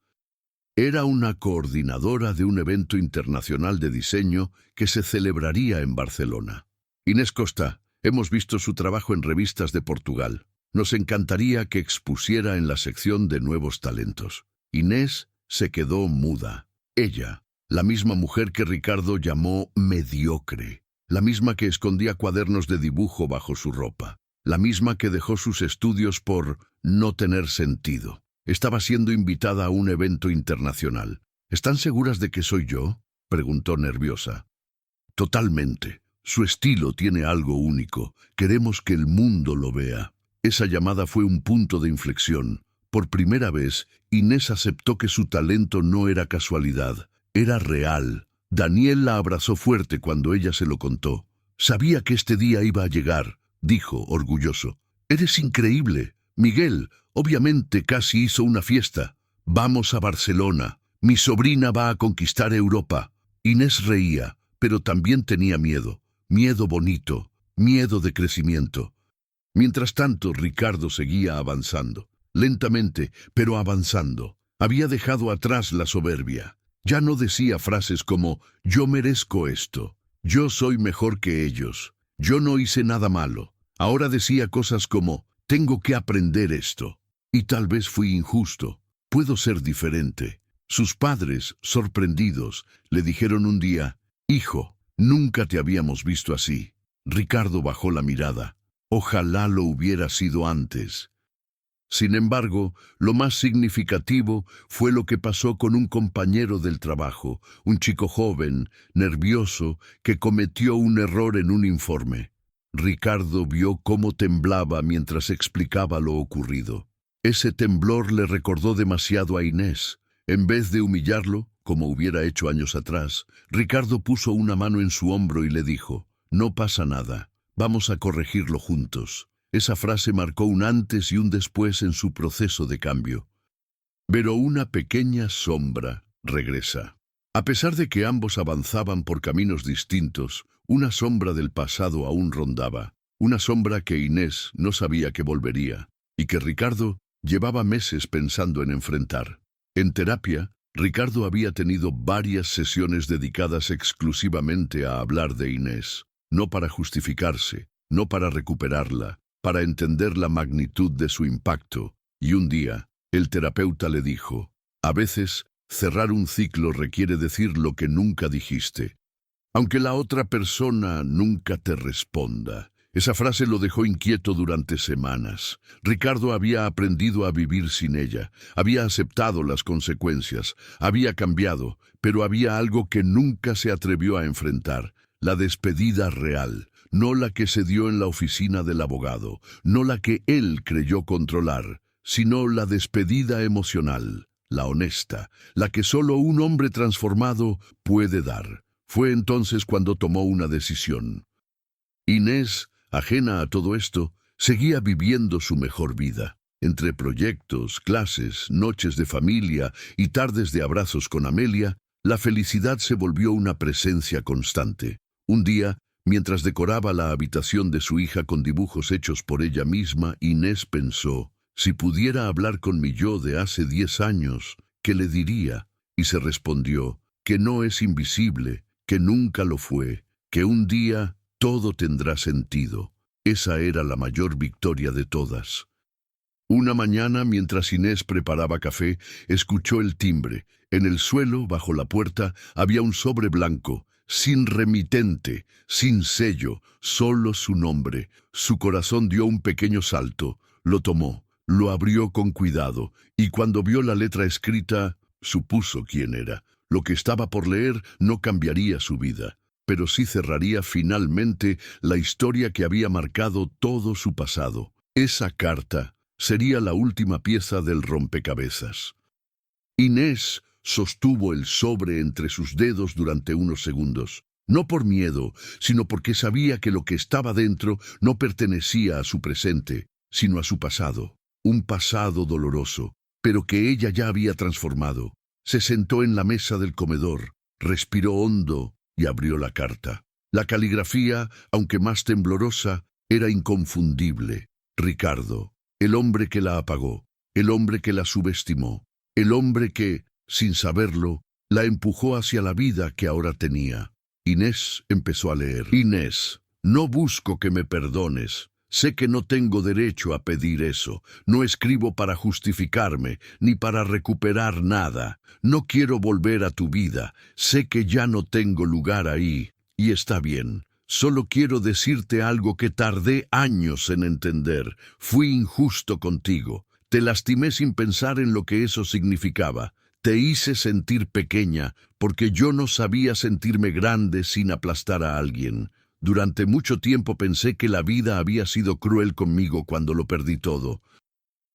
Speaker 1: Era una coordinadora de un evento internacional de diseño que se celebraría en Barcelona. Inés Costa, hemos visto su trabajo en revistas de Portugal. Nos encantaría que expusiera en la sección de nuevos talentos. Inés se quedó muda. Ella, la misma mujer que Ricardo llamó mediocre, la misma que escondía cuadernos de dibujo bajo su ropa, la misma que dejó sus estudios por no tener sentido. Estaba siendo invitada a un evento internacional. ¿Están seguras de que soy yo?, preguntó nerviosa. Totalmente. Su estilo tiene algo único. Queremos que el mundo lo vea. Esa llamada fue un punto de inflexión. Por primera vez, Inés aceptó que su talento no era casualidad, era real. Daniel la abrazó fuerte cuando ella se lo contó. Sabía que este día iba a llegar, dijo, orgulloso. Eres increíble. Miguel, obviamente casi hizo una fiesta. Vamos a Barcelona. Mi sobrina va a conquistar Europa. Inés reía, pero también tenía miedo. Miedo bonito, miedo de crecimiento. Mientras tanto, Ricardo seguía avanzando. Lentamente, pero avanzando. Había dejado atrás la soberbia. Ya no decía frases como «yo merezco esto», «yo soy mejor que ellos», «yo no hice nada malo». Ahora decía cosas como «tengo que aprender esto». Y tal vez fui injusto. Puedo ser diferente. Sus padres, sorprendidos, le dijeron un día: «Hijo, nunca te habíamos visto así». Ricardo bajó la mirada. Ojalá lo hubiera sido antes. Sin embargo, lo más significativo fue lo que pasó con un compañero del trabajo, un chico joven, nervioso, que cometió un error en un informe. Ricardo vio cómo temblaba mientras explicaba lo ocurrido. Ese temblor le recordó demasiado a Inés. En vez de humillarlo, como hubiera hecho años atrás, Ricardo puso una mano en su hombro y le dijo: «No pasa nada, vamos a corregirlo juntos». Esa frase marcó un antes y un después en su proceso de cambio. Pero una pequeña sombra regresa. A pesar de que ambos avanzaban por caminos distintos, una sombra del pasado aún rondaba. Una sombra que Inés no sabía que volvería, y que Ricardo llevaba meses pensando en enfrentar. En terapia, Ricardo había tenido varias sesiones dedicadas exclusivamente a hablar de Inés, no para justificarse, no para recuperarla, para entender la magnitud de su impacto. Y un día, el terapeuta le dijo: «A veces, cerrar un ciclo requiere decir lo que nunca dijiste, aunque la otra persona nunca te responda». Esa frase lo dejó inquieto durante semanas. Ricardo había aprendido a vivir sin ella, había aceptado las consecuencias, había cambiado, pero había algo que nunca se atrevió a enfrentar: la despedida real. No la que se dio en la oficina del abogado, no la que él creyó controlar, sino la despedida emocional, la honesta, la que solo un hombre transformado puede dar. Fue entonces cuando tomó una decisión. Inés, ajena a todo esto, seguía viviendo su mejor vida. Entre proyectos, clases, noches de familia y tardes de abrazos con Amelia, la felicidad se volvió una presencia constante. Un día, mientras decoraba la habitación de su hija con dibujos hechos por ella misma, Inés pensó: «Si pudiera hablar con mi yo de hace 10 años, ¿qué le diría?». Y se respondió que no es invisible, que nunca lo fue, que un día todo tendrá sentido. Esa era la mayor victoria de todas. Una mañana, mientras Inés preparaba café, escuchó el timbre. En el suelo, bajo la puerta, había un sobre blanco, sin remitente, sin sello, solo su nombre. Su corazón dio un pequeño salto. Lo tomó, lo abrió con cuidado, y cuando vio la letra escrita, supuso quién era. Lo que estaba por leer no cambiaría su vida, pero sí cerraría finalmente la historia que había marcado todo su pasado. Esa carta sería la última pieza del rompecabezas. Inés sostuvo el sobre entre sus dedos durante unos segundos, no por miedo, sino porque sabía que lo que estaba dentro no pertenecía a su presente, sino a su pasado, un pasado doloroso, pero que ella ya había transformado. Se sentó en la mesa del comedor, respiró hondo y abrió la carta. La caligrafía, aunque más temblorosa, era inconfundible. Ricardo, el hombre que la apagó, el hombre que la subestimó, el hombre que, sin saberlo, la empujó hacia la vida que ahora tenía. Inés empezó a leer. «Inés, no busco que me perdones. Sé que no tengo derecho a pedir eso. No escribo para justificarme, ni para recuperar nada. No quiero volver a tu vida. Sé que ya no tengo lugar ahí, y está bien. Solo quiero decirte algo que tardé años en entender. Fui injusto contigo. Te lastimé sin pensar en lo que eso significaba. Te hice sentir pequeña, porque yo no sabía sentirme grande sin aplastar a alguien. Durante mucho tiempo pensé que la vida había sido cruel conmigo cuando lo perdí todo.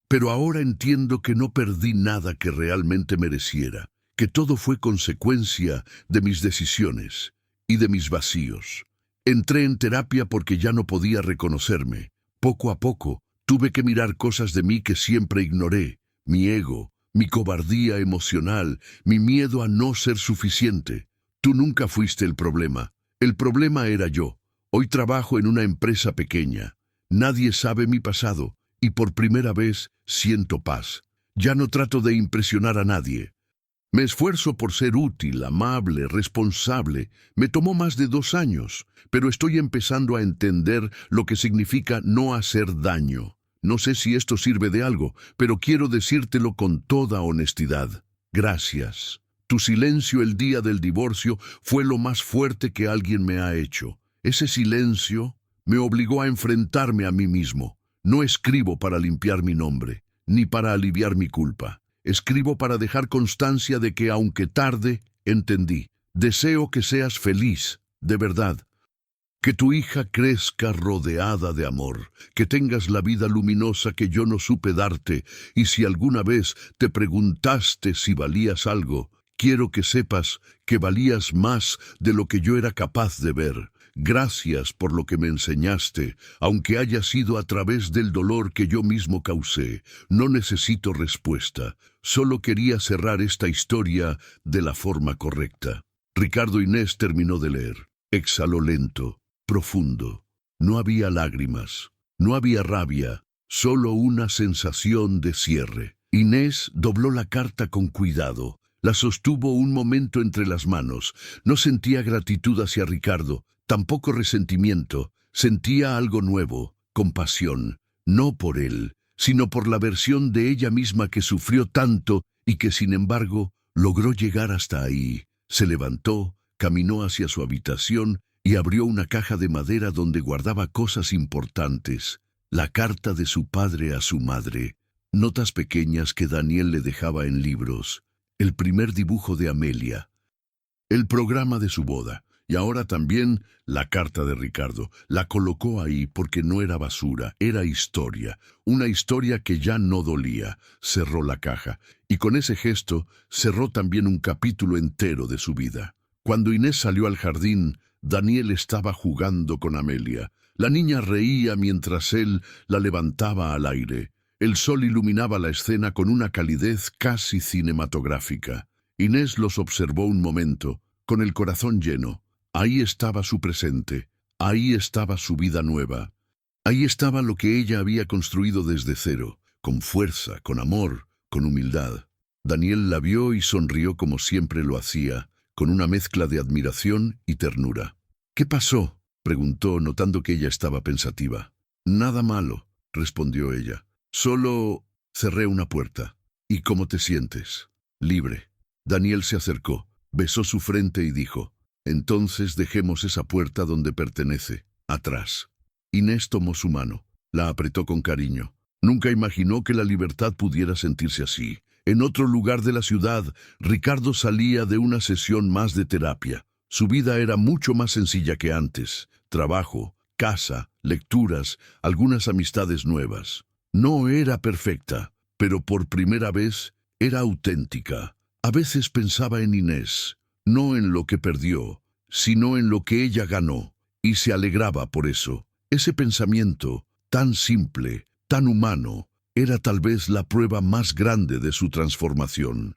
Speaker 1: Pero ahora entiendo que no perdí nada que realmente mereciera, que todo fue consecuencia de mis decisiones y de mis vacíos. Entré en terapia porque ya no podía reconocerme. Poco a poco, tuve que mirar cosas de mí que siempre ignoré: mi ego, mi cobardía emocional, mi miedo a no ser suficiente. Tú nunca fuiste el problema. El problema era yo. Hoy trabajo en una empresa pequeña. Nadie sabe mi pasado, y por primera vez siento paz. Ya no trato de impresionar a nadie. Me esfuerzo por ser útil, amable, responsable. Me tomó más de 2 años, pero estoy empezando a entender lo que significa no hacer daño. No sé si esto sirve de algo, pero quiero decírtelo con toda honestidad. Gracias. Tu silencio el día del divorcio fue lo más fuerte que alguien me ha hecho. Ese silencio me obligó a enfrentarme a mí mismo. No escribo para limpiar mi nombre, ni para aliviar mi culpa. Escribo para dejar constancia de que, aunque tarde, entendí. Deseo que seas feliz, de verdad. Que tu hija crezca rodeada de amor, que tengas la vida luminosa que yo no supe darte, y si alguna vez te preguntaste si valías algo, quiero que sepas que valías más de lo que yo era capaz de ver. Gracias por lo que me enseñaste, aunque haya sido a través del dolor que yo mismo causé. No necesito respuesta, solo quería cerrar esta historia de la forma correcta. Ricardo Inés terminó de leer. Exhaló lento, profundo. No había lágrimas, no había rabia, solo una sensación de cierre. Inés dobló la carta con cuidado. La sostuvo un momento entre las manos. No sentía gratitud hacia Ricardo, tampoco resentimiento. Sentía algo nuevo, compasión, no por él, sino por la versión de ella misma que sufrió tanto y que, sin embargo, logró llegar hasta ahí. Se levantó, caminó hacia su habitación y abrió una caja de madera donde guardaba cosas importantes. La carta de su padre a su madre, notas pequeñas que Daniel le dejaba en libros, el primer dibujo de Amelia, el programa de su boda, y ahora también la carta de Ricardo. La colocó ahí porque no era basura, era historia, una historia que ya no dolía. Cerró la caja, y con ese gesto cerró también un capítulo entero de su vida. Cuando Inés salió al jardín, Daniel estaba jugando con Amelia. La niña reía mientras él la levantaba al aire. El sol iluminaba la escena con una calidez casi cinematográfica. Inés los observó un momento, con el corazón lleno. Ahí estaba su presente, ahí estaba su vida nueva. Ahí estaba lo que ella había construido desde cero, con fuerza, con amor, con humildad. Daniel la vio y sonrió como siempre lo hacía, con una mezcla de admiración y ternura. «¿Qué pasó?», preguntó, notando que ella estaba pensativa. «Nada malo», respondió ella. «Solo cerré una puerta». «¿Y cómo te sientes?» «Libre». Daniel se acercó, besó su frente y dijo: «Entonces dejemos esa puerta donde pertenece, atrás». Inés tomó su mano, la apretó con cariño. Nunca imaginó que la libertad pudiera sentirse así. En otro lugar de la ciudad, Ricardo salía de una sesión más de terapia. Su vida era mucho más sencilla que antes. Trabajo, casa, lecturas, algunas amistades nuevas. No era perfecta, pero por primera vez era auténtica. A veces pensaba en Inés, no en lo que perdió, sino en lo que ella ganó, y se alegraba por eso. Ese pensamiento, tan simple, tan humano, era tal vez la prueba más grande de su transformación.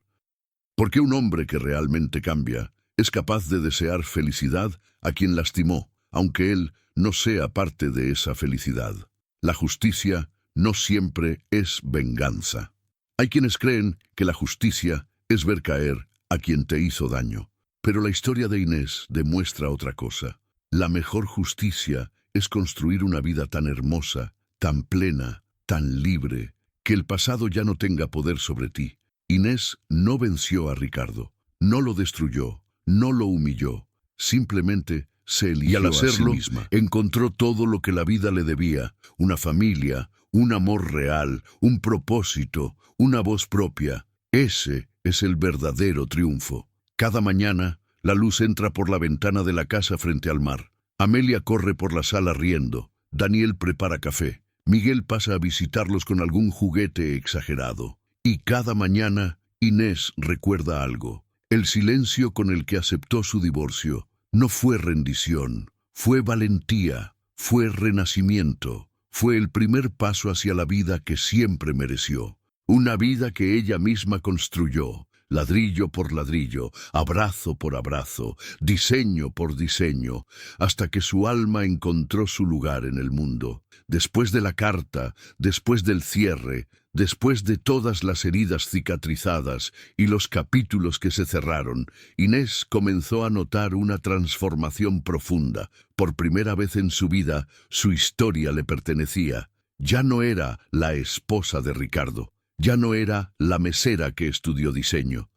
Speaker 1: Porque un hombre que realmente cambia es capaz de desear felicidad a quien lastimó, aunque él no sea parte de esa felicidad. La justicia no siempre es venganza. Hay quienes creen que la justicia es ver caer a quien te hizo daño. Pero la historia de Inés demuestra otra cosa. La mejor justicia es construir una vida tan hermosa, tan plena, tan libre, que el pasado ya no tenga poder sobre ti. Inés no venció a Ricardo, no lo destruyó, no lo humilló, simplemente se eligió, y al hacerlo, a sí misma, encontró todo lo que la vida le debía: una familia, un amor real, un propósito, una voz propia. Ese es el verdadero triunfo. Cada mañana, la luz entra por la ventana de la casa frente al mar. Amelia corre por la sala riendo. Daniel prepara café. Miguel pasa a visitarlos con algún juguete exagerado. Y cada mañana, Inés recuerda algo. El silencio con el que aceptó su divorcio no fue rendición, fue valentía, fue renacimiento, fue el primer paso hacia la vida que siempre mereció. Una vida que ella misma construyó, ladrillo por ladrillo, abrazo por abrazo, diseño por diseño, hasta que su alma encontró su lugar en el mundo. Después de la carta, después del cierre, después de todas las heridas cicatrizadas y los capítulos que se cerraron, Inés comenzó a notar una transformación profunda. Por primera vez en su vida, su historia le pertenecía. Ya no era la esposa de Ricardo. Ya no era la mesera que estudió diseño.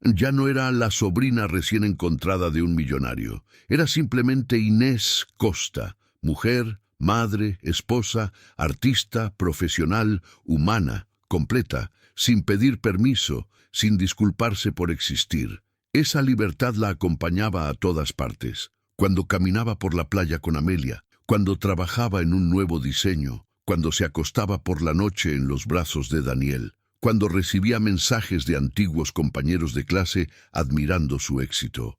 Speaker 1: Ya no era la sobrina recién encontrada de un millonario. Era simplemente Inés Costa, mujer, madre, esposa, artista, profesional, humana, completa, sin pedir permiso, sin disculparse por existir. Esa libertad la acompañaba a todas partes. Cuando caminaba por la playa con Amelia, cuando trabajaba en un nuevo diseño, cuando se acostaba por la noche en los brazos de Daniel, cuando recibía mensajes de antiguos compañeros de clase admirando su éxito.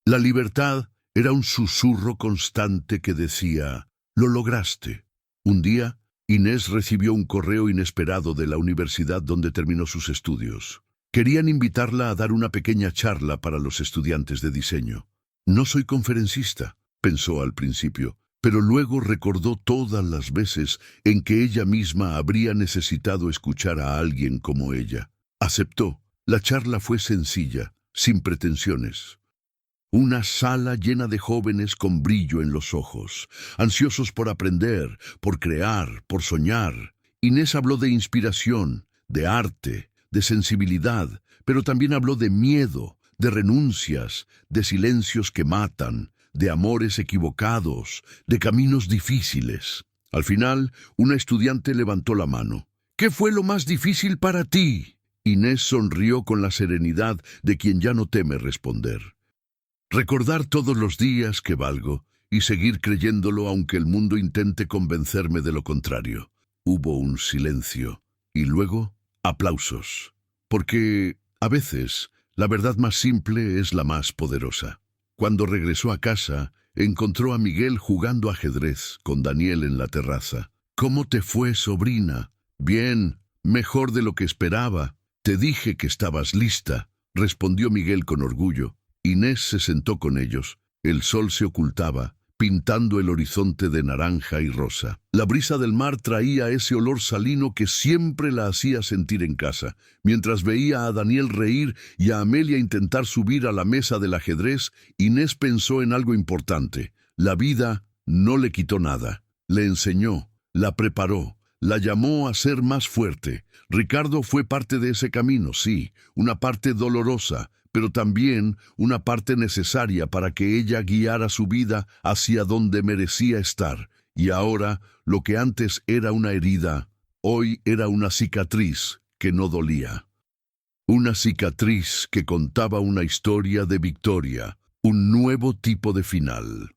Speaker 1: La libertad era un susurro constante que decía: «Lo lograste». Un día, Inés recibió un correo inesperado de la universidad donde terminó sus estudios. Querían invitarla a dar una pequeña charla para los estudiantes de diseño. «No soy conferencista», pensó al principio, pero luego recordó todas las veces en que ella misma habría necesitado escuchar a alguien como ella. Aceptó. La charla fue sencilla, sin pretensiones. Una sala llena de jóvenes con brillo en los ojos, ansiosos por aprender, por crear, por soñar. Inés habló de inspiración, de arte, de sensibilidad, pero también habló de miedo, de renuncias, de silencios que matan, de amores equivocados, de caminos difíciles. Al final, una estudiante levantó la mano. «¿Qué fue lo más difícil para ti?». Inés sonrió con la serenidad de quien ya no teme responder. «Recordar todos los días que valgo y seguir creyéndolo aunque el mundo intente convencerme de lo contrario». Hubo un silencio y luego aplausos, porque a veces la verdad más simple es la más poderosa. Cuando regresó a casa, encontró a Miguel jugando ajedrez con Daniel en la terraza. «¿Cómo te fue, sobrina?». «Bien, mejor de lo que esperaba. Te dije que estabas lista», respondió Miguel con orgullo. Inés se sentó con ellos. El sol se ocultaba, pintando el horizonte de naranja y rosa. La brisa del mar traía ese olor salino que siempre la hacía sentir en casa. Mientras veía a Daniel reír y a Amelia intentar subir a la mesa del ajedrez, Inés pensó en algo importante. La vida no le quitó nada. Le enseñó, la preparó, la llamó a ser más fuerte. Ricardo fue parte de ese camino, sí, una parte dolorosa, pero también una parte necesaria para que ella guiara su vida hacia donde merecía estar. Y ahora, lo que antes era una herida, hoy era una cicatriz que no dolía. Una cicatriz que contaba una historia de victoria, un nuevo tipo de final.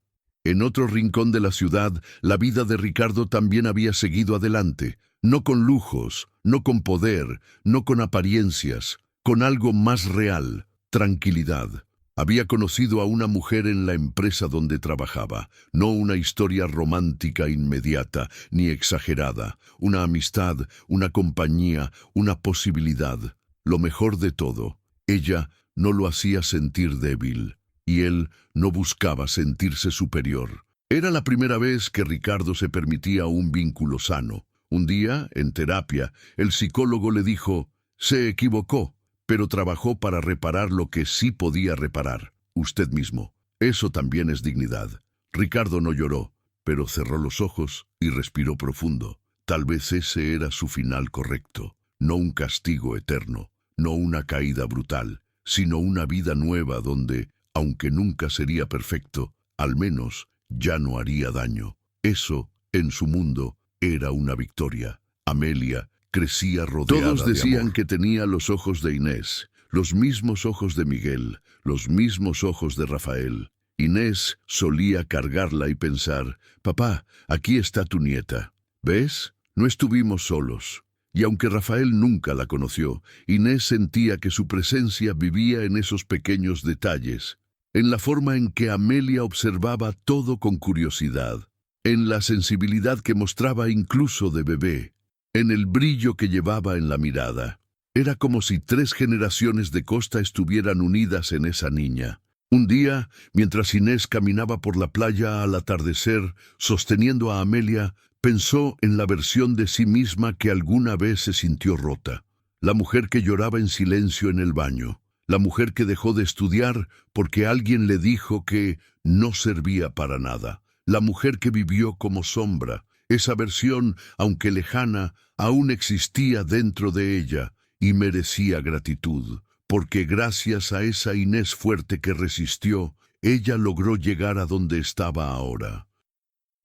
Speaker 1: En otro rincón de la ciudad, la vida de Ricardo también había seguido adelante, no con lujos, no con poder, no con apariencias, con algo más real: tranquilidad. Había conocido a una mujer en la empresa donde trabajaba, no una historia romántica inmediata ni exagerada, una amistad, una compañía, una posibilidad. Lo mejor de todo, ella no lo hacía sentir débil, y él no buscaba sentirse superior. Era la primera vez que Ricardo se permitía un vínculo sano. Un día, en terapia, el psicólogo le dijo: «Se equivocó, pero trabajó para reparar lo que sí podía reparar, usted mismo. Eso también es dignidad». Ricardo no lloró, pero cerró los ojos y respiró profundo. Tal vez ese era su final correcto. No un castigo eterno, no una caída brutal, sino una vida nueva donde, aunque nunca sería perfecto, al menos ya no haría daño. Eso, en su mundo, era una victoria. Amelia crecía rodeada de amor. Todos decían que tenía los ojos de Inés, los mismos ojos de Miguel, los mismos ojos de Rafael. Inés solía cargarla y pensar: «Papá, aquí está tu nieta. ¿Ves? No estuvimos solos». Y aunque Rafael nunca la conoció, Inés sentía que su presencia vivía en esos pequeños detalles, en la forma en que Amelia observaba todo con curiosidad, en la sensibilidad que mostraba incluso de bebé, en el brillo que llevaba en la mirada. Era como si 3 generaciones de Costa estuvieran unidas en esa niña. Un día, mientras Inés caminaba por la playa al atardecer, sosteniendo a Amelia, pensó en la versión de sí misma que alguna vez se sintió rota. La mujer que lloraba en silencio en el baño. La mujer que dejó de estudiar porque alguien le dijo que no servía para nada. La mujer que vivió como sombra. Esa versión, aunque lejana, aún existía dentro de ella y merecía gratitud, porque gracias a esa Inés fuerte que resistió, ella logró llegar a donde estaba ahora.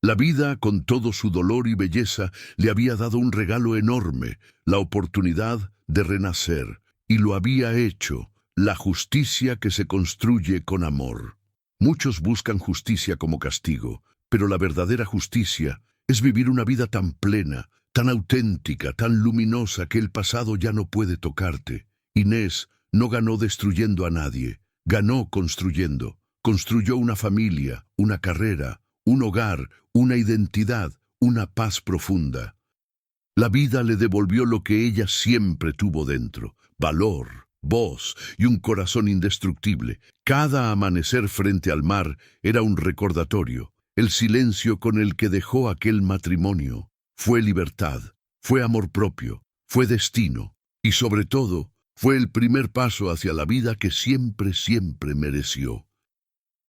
Speaker 1: La vida, con todo su dolor y belleza, le había dado un regalo enorme, la oportunidad de renacer, y lo había hecho, la justicia que se construye con amor. Muchos buscan justicia como castigo, pero la verdadera justicia es vivir una vida tan plena, tan auténtica, tan luminosa que el pasado ya no puede tocarte. Inés no ganó destruyendo a nadie, ganó construyendo. Construyó una familia, una carrera, un hogar, una identidad, una paz profunda. La vida le devolvió lo que ella siempre tuvo dentro: valor, voz y un corazón indestructible. Cada amanecer frente al mar era un recordatorio. El silencio con el que dejó aquel matrimonio fue libertad, fue amor propio, fue destino y sobre todo fue el primer paso hacia la vida que siempre, siempre mereció.